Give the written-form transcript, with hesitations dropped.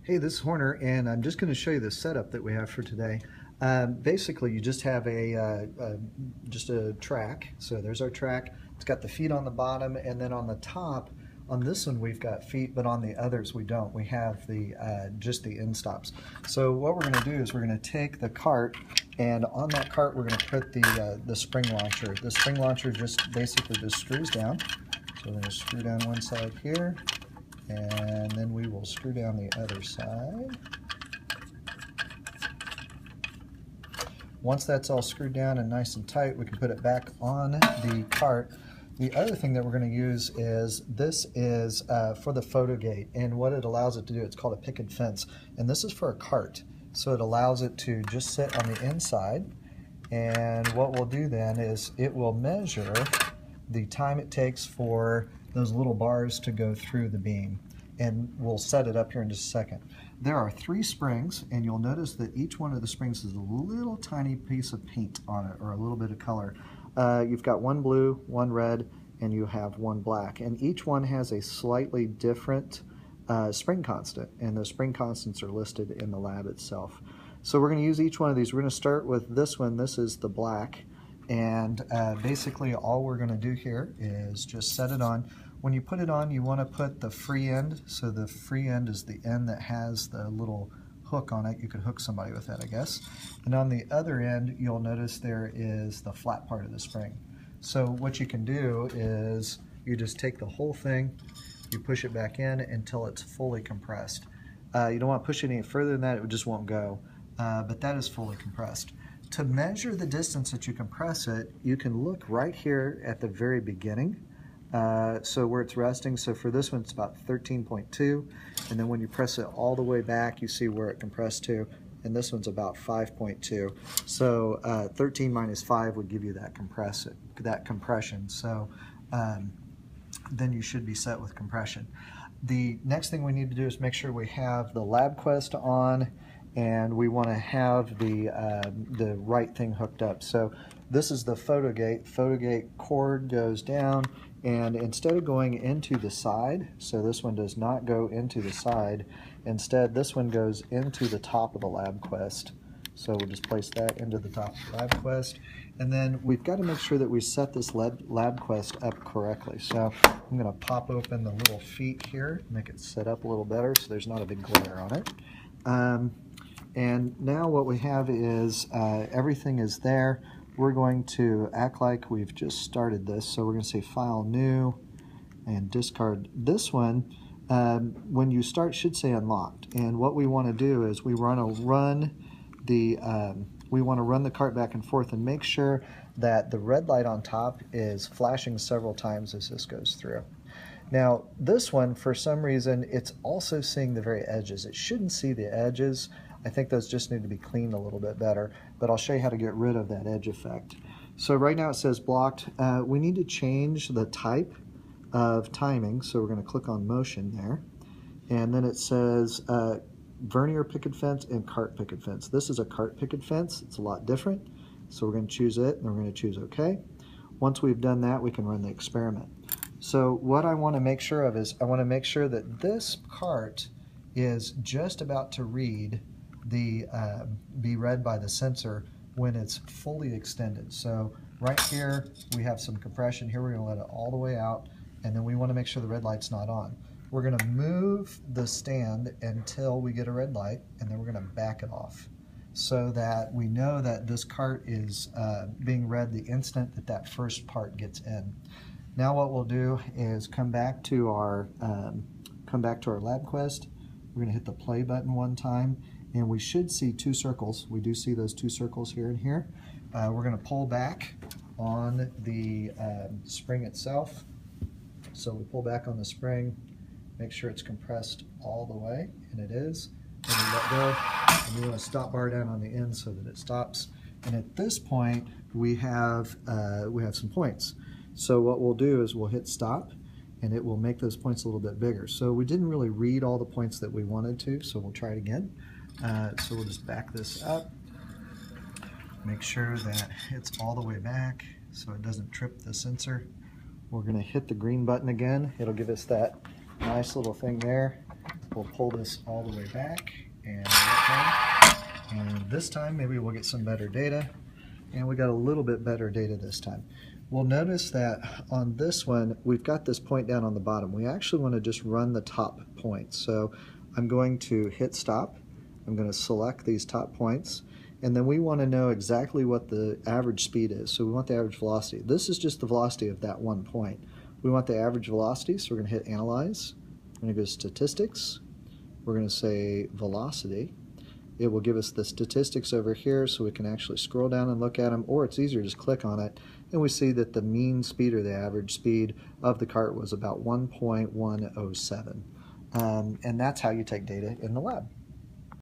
Hey, this is Horner, and I'm just going to show you the setup that we have for today. Basically, you just have just a track. So there's our track. It's got the feet on the bottom, and then on the top, on this one we've got feet, but on the others we don't. We have the just the end stops. So what we're going to do is we're going to take the cart, and on that cart we're going to put the spring launcher. The spring launcher just basically just screws down. So we're going to screw down one side here, and then we will screw down the other side. Once that's all screwed down and nice and tight, we can put it back on the cart. The other thing that we're going to use is this is for the photo gate, and what it allows it to do, it's called a picket fence, and this is for a cart. So it allows it to just sit on the inside, and what we'll do then is it will measure the time it takes for those little bars to go through the beam, and we'll set it up here in just a second. There are 3 springs, and you'll notice that each one of the springs is a little tiny piece of paint on it, or a little bit of color. You've got one blue, one red, and you have one black, and each one has a slightly different spring constant, and those spring constants are listed in the lab itself. So we're going to use each one of these. We're going to start with this one. This is the black, and basically all we're going to do here is just set it on. When you put it on, you want to put the free end. So the free end is the end that has the little hook on it. You could hook somebody with that, I guess. And on the other end, you'll notice there is the flat part of the spring. So what you can do is you just take the whole thing, you push it back in until it's fully compressed. You don't want to push it any further than that, it just won't go. But that is fully compressed. To measure the distance that you compress it, you can look right here at the very beginning. So where it's resting, so for this one it's about 13.2, and then when you press it all the way back you see where it compressed to, and this one's about 5.2. So 13 minus 5 would give you that compression. So then you should be set with compression. The next thing we need to do is make sure we have the LabQuest on, and we want to have the right thing hooked up. So this is the photo gate. Photo gate cord goes down, and instead of going into the side, so this one does not go into the side, instead this one goes into the top of the LabQuest. So we'll just place that into the top of the LabQuest, and then we've got to make sure that we set this LabQuest up correctly. So I'm going to pop open the little feet here, make it set up a little better so there's not a big glare on it. And now what we have is everything is there. We're going to act like we've just started this. So we're going to say File, New, and discard this one. When you start, should say Unlocked. And what we want to do is we want to run the cart back and forth and make sure that the red light on top is flashing several times as this goes through. Now this one, for some reason, it's also seeing the very edges. It shouldn't see the edges. I think those just need to be cleaned a little bit better, but I'll show you how to get rid of that edge effect. So right now it says blocked. We need to change the type of timing, so we're going to click on motion there, and then it says vernier picket fence and cart picket fence. This is a cart picket fence. It's a lot different, so we're going to choose it, and we're going to choose OK. Once we've done that, we can run the experiment. So what I want to make sure of is I want to make sure that this cart is just about to read be read by the sensor when it's fully extended. So right here we have some compression. Here we're going to let it all the way out, and then we want to make sure the red light's not on. We're going to move the stand until we get a red light, and then we're going to back it off so that we know that this cart is being read the instant that that first part gets in. Now what we'll do is come back to our LabQuest. We're going to hit the play button one time, and we should see 2 circles. We do see those 2 circles here and here. We're going to pull back on the spring itself. So we pull back on the spring, make sure it's compressed all the way, and it is. And we let go, and we want to stop bar down on the end so that it stops. And at this point, we have some points. So what we'll do is we'll hit stop, and it will make those points a little bit bigger. So we didn't really read all the points that we wanted to, so we'll try it again. So we'll just back this up, make sure that it's all the way back so it doesn't trip the sensor. We're going to hit the green button again. It'll give us that nice little thing there. We'll pull this all the way back and this time maybe we'll get some better data. And we got a little bit better data this time. We'll notice that on this one, we've got this point down on the bottom. We actually want to just run the top points. So I'm going to hit stop. I'm going to select these top points. And then we want to know exactly what the average speed is. So we want the average velocity. This is just the velocity of that one point. We want the average velocity, so we're going to hit Analyze. We're going to go to Statistics. We're going to say Velocity. It will give us the statistics over here so we can actually scroll down and look at them, or it's easier to just click on it and we see that the mean speed or the average speed of the cart was about 1.107. And that's how you take data in the lab.